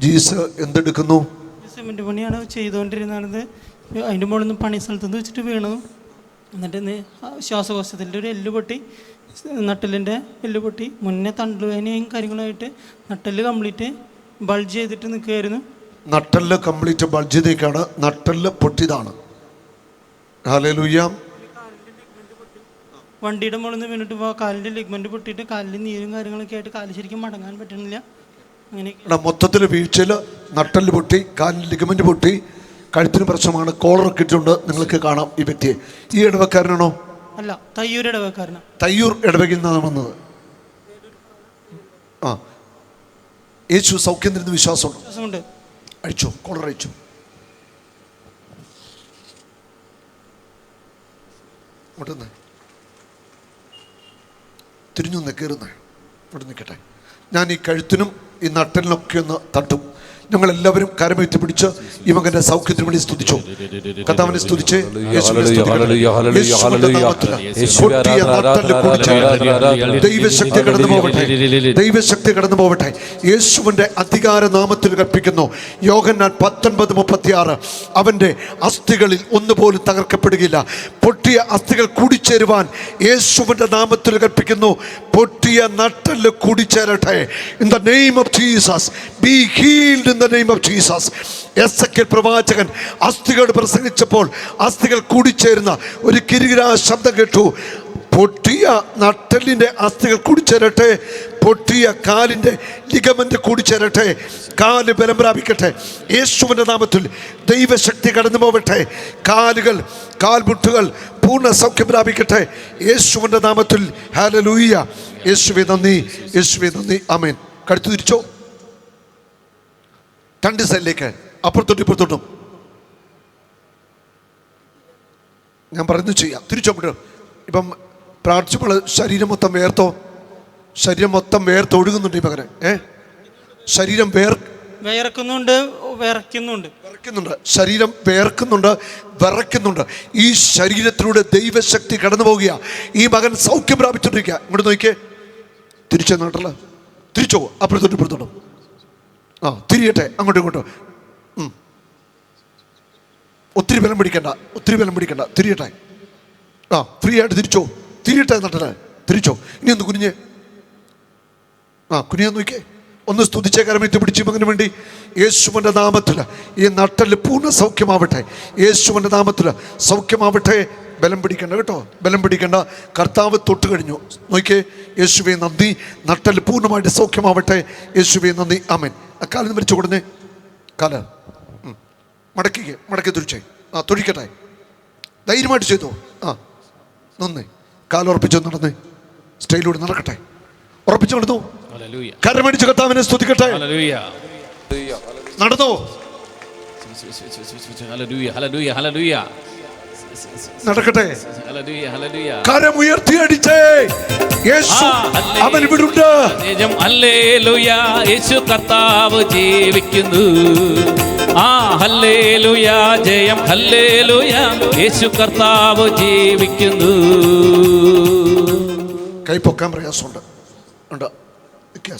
Jees എന്തെടുക്കുന്നു? Cement പണിയാണ് ചെയ്തുകൊണ്ടിരുന്നത്. അതിൻ്റെ മുകളിൽ നിന്ന് പണി സ്ഥലത്തുനിന്ന് വെച്ചിട്ട് വീണു. എന്നിട്ട് ശ്വാസകോശത്തിൻ്റെ ഒരു എല്ല് പൊട്ടി, നട്ടലിൻ്റെ എല്ല് പൊട്ടി. മുന്നേ തണ്ടുവേനയും കാര്യങ്ങളായിട്ട് നട്ടല് കംപ്ലീറ്റ് ബൾജ് ചെയ്തിട്ട് നിൽക്കുകയായിരുന്നു. നട്ടല് കംപ്ലീറ്റ് ബൾജ് ചെയ്തേക്കാണ്, നട്ടല് പൊട്ടിയതാണ്. ഹല്ലേലൂയ. വണ്ടിയുടെ മുകളിൽ നിന്ന് വീണിട്ട് കാലിൻ്റെ ലിഗ്മെന്റ് പൊട്ടിയിട്ട് കാലിൽ നീരും കാര്യങ്ങളൊക്കെ ആയിട്ട് കാല് ശരിക്കും മടങ്ങാൻ പറ്റുന്നില്ല. അങ്ങനെ മൊത്തത്തിൽ വീഴ്ചയിൽ നട്ടല് പൊട്ടി, കാലിന് ലിഗമെന്റ് പൊട്ടി, കഴുത്തിന് പ്രശ്നമാണ്, കോളറൊക്കെ ഇട്ടുണ്ട്. നിങ്ങൾക്ക് കാണാം ഈ വ്യക്തിയെ. ഈ ഇടവക്കാരനാണോ? അല്ല, തയ്യൂർ ഇടവക്കാരനാണ്. തയ്യൂർ ഇടവകയിൽ നിന്നാണ് വന്നത്. ആ, യേശു സൗഖ്യം തരുന്ന വിശ്വാസമുണ്ട്. അഴിച്ചോ, കോളർ അഴിച്ചു. ഇങ്ങോട്ട് തിരിഞ്ഞു കയറുന്നേ, ഇവിടെ നിൽക്കട്ടെ. ഞാൻ ഈ കഴുത്തിനും ഈ നട്ടലിനൊക്കെ ഒന്ന് തട്ടും. ഞങ്ങളെല്ലാവരും കരമേറ്റി പിടിച്ച് ഈ മകന്റെ സൗഖ്യത്തിന് വേണ്ടി സ്തുതിച്ചു. കർത്താവിനെ സ്തുതിച്ച് ദൈവശക്തി കടന്നു പോവട്ടെ, ദൈവശക്തി കടന്നു പോവട്ടെ. യേശുവിന്റെ അധികാര നാമത്തിൽ കൽപ്പിക്കുന്നു. യോഹന്നാൻ 19:36 അവന്റെ അസ്ഥികളിൽ ഒന്നുപോലും തകർക്കപ്പെടുകയില്ല. പൊട്ടിയ അസ്ഥികൾ കൂടിച്ചേരുവാൻ യേശുവിന്റെ നാമത്തിൽ കൽപ്പിക്കുന്നു. പൊട്ടിയ നട്ടല് കൂടിച്ചേരട്ടെ. In the name of Jesus be healed in the name of Jesus. എസെക്കിയേൽ പ്രവാചകൻ അസ്ഥികളോട് പ്രസംഗിച്ചപ്പോൾ അസ്ഥികൾ കൂടിച്ചേരുന്ന ഒരു കിരികിരാ ശബ്ദം കേട്ടു. പൊട്ടിയ നട്ടലിൻ്റെ അസ്ഥികൾ കൂടിച്ചേരട്ടെ, പൊട്ടിയ കാലിൻ്റെ ലിഗമെന്റ് കൂടിച്ചേരട്ടെ, കാല് ബലം പ്രാപിക്കട്ടെ. യേശുവിൻ്റെ നാമത്തിൽ ദൈവശക്തി കടന്നു പോവട്ടെ. കാലുകൾ, കാൽമുട്ടുകൾ പൂർണ്ണ സൗഖ്യം പ്രാപിക്കട്ടെ യേശുവിൻ്റെ നാമത്തിൽ. ഹല്ലേലൂയ. യേശുവേ നന്ദി, യേശുവേ നന്ദി. ആമേൻ. കഴുത്ത് തിരിച്ചോ, രണ്ട് സൈഡിലേക്ക്, അപ്പുറത്തോട്ടും ഇപ്പുറത്തോട്ടും. ഞാൻ പറയുന്നത് ചെയ്യാം. തിരിച്ചോ. ഇപ്പം പ്രാർത്ഥിച്ചപ്പോൾ ശരീരം മൊത്തം വേർത്തോ? ശരീരം മൊത്തം വേർത്തൊഴുകുന്നുണ്ട് ഈ മകനെ. ശരീരം വിയർക്കുന്നുണ്ട്, വിറയ്ക്കുന്നുണ്ട്. ശരീരം വേർക്കുന്നുണ്ട്, വിറയ്ക്കുന്നുണ്ട്. ഈ ശരീരത്തിലൂടെ ദൈവശക്തി കടന്നു പോകുക. ഈ മകൻ സൗഖ്യം പ്രാപിച്ചോണ്ടിരിക്കുക. ഇങ്ങോട്ട് നോക്കിയേ, തിരിച്ചു നാട്ടല്ല, തിരിച്ചോ, അപ്പുറത്തോട്ട് ഇപ്പുറത്തോട്ടും. ആ, തിരിയട്ടെ അങ്ങോട്ടും ഇങ്ങോട്ടും. ഒത്തിരി ബലം പിടിക്കണ്ട, ഒത്തിരി ബലം പിടിക്കണ്ട, തിരിയട്ടെ. ആ, ഫ്രീ ആയിട്ട് തിരിച്ചോ, തിരിയട്ടെ നട്ടല, തിരിച്ചോ. ഇനി ഒന്ന് കുനിഞ്ഞ്, ആ കുനിയാൻ നോക്കിയേ. ഒന്ന് സ്തുതിച്ചേ, കരമേറ്റ് പിടിച്ചു മകന് വേണ്ടി. യേശുവിൻ്റെ നാമത്തിൽ ഈ നട്ടല് പൂർണ്ണ സൗഖ്യമാവട്ടെ. യേശുവിൻ്റെ നാമത്തിൽ സൗഖ്യമാവട്ടെ. ബലം പിടിക്കണ്ട കേട്ടോ, ബലം പിടിക്കണ്ട. കർത്താവ് തൊട്ട് കഴിഞ്ഞു. നോക്കിയേ. യേശുവേ നന്ദി. നട്ടല് പൂർണ്ണമായിട്ട് സൗഖ്യമാവട്ടെ. യേശുവേ നന്ദി. ആമേൻ. ആ കാലിന് മരിച്ചു കൊടുന്നേ, കാല മടക്കിക്കേ, മടക്കി തുരിച്ചേ. ആ, തൊഴിക്കട്ടെ, ധൈര്യമായിട്ട് ചെയ്തോ. ആ, നന്നേ. കാലുറപ്പിച്ചു നടന്നേ, സ്റ്റൈലൂടെ നടക്കട്ടെ. ഉറപ്പിച്ചു നടന്നു. കരമടിച്ച് കർത്താവിനെ സ്തുതിക്കട്ടെ. നടന്നോ, നടക്കട്ടെ. കരം ഉയർത്തി അടിച്ചേ. യേശു അവൻ ഇവിടുണ്ട്. ഹല്ലേലൂയ, യേശു കർത്താവ് ജീവിക്കുന്നു. ആ ഹല്ലേലൂയ, ജയം ഹല്ലേലൂയ, യേശു കർത്താവ് ജീവിക്കുന്നു. കൈ പൊക്കാൻ പ്രയാസമുണ്ട്, ഉണ്ട്.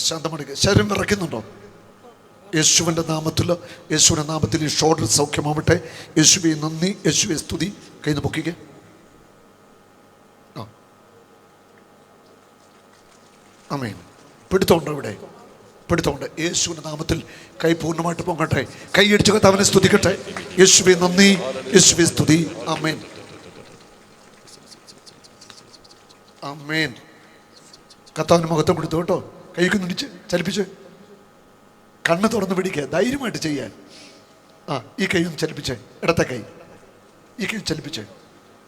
ശാന്തമടക്കുക. ശരീരം വിറയ്ക്കുന്നുണ്ടോ? യേശുവിൻ്റെ നാമത്തിൽ, യേശുവിൻ്റെ നാമത്തിൽ ഈ ഷോൾഡർ സൗഖ്യമാവട്ടെ. യേശുവെ നന്ദി, യേശുവെ സ്തുതി. കൈന്ന് പൊക്കിക്കേ. ആ, ആമേൻ. പിടുത്തമുണ്ടോ ഇവിടെ? പിടുത്തമുണ്ട്. യേശുവിൻ്റെ നാമത്തിൽ കൈ പൂർണ്ണമായിട്ട് പൊങ്ങട്ടെ. കൈ അടിച്ചു കർത്താവിനെ സ്തുതിക്കട്ടെ. യേശുവെ നന്ദി, യേശുവെ സ്തുതി. ആമേൻ, ആമേൻ. കർത്താവിന് മഹത്വം കൊടുത്തു കേട്ടോ. കൈക്ക് നിടിച്ച് ചലിപ്പിച്ച്, കണ്ണ് തുറന്ന് പിടിക്കുക, ധൈര്യമായിട്ട് ചെയ്യാൻ. ആ, ഈ കൈ ഒന്ന് ചലിപ്പിച്ചേ, ഇടത്തെ കൈ, ഈ കൈ ചലിപ്പിച്ചേ.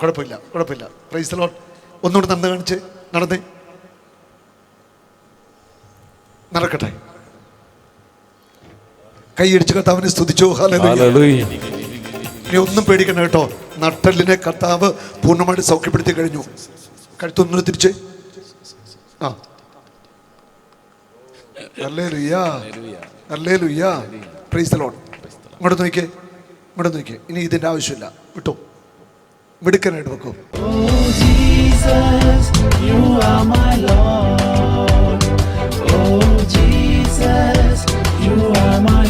കുഴപ്പമില്ല, കുഴപ്പമില്ല. Praise the Lord. ഒന്നുകൂടെ നടന്ന് കാണിച്ച്, നടന്നേ, നടക്കട്ടെ. കൈയടിച്ച് കർത്താവിനെ സ്തുതിച്ചു. ഹല്ലേലൂയ. ഇനി ഒന്നും പേടിക്കണ്ട കേട്ടോ. നട്ടലിനെ കർത്താവ് പൂർണ്ണമായിട്ട് സൗഖ്യപ്പെടുത്തി കഴിഞ്ഞു. കഴുത്തൊന്നും തിരിച്ച്. ആ, hallelujah, hallelujah. Praise the Lord. ഇങ്ങോട്ട് നോക്കിയേ, ഇങ്ങോട്ട് നോക്കിയേ. ഇനി ഇതിൻ്റെ ആവശ്യമില്ല, വിട്ടോ. മിടുക്കനായിട്ട് വെക്കൂ. Oh Jesus, you are my Lord. Oh Jesus, you are my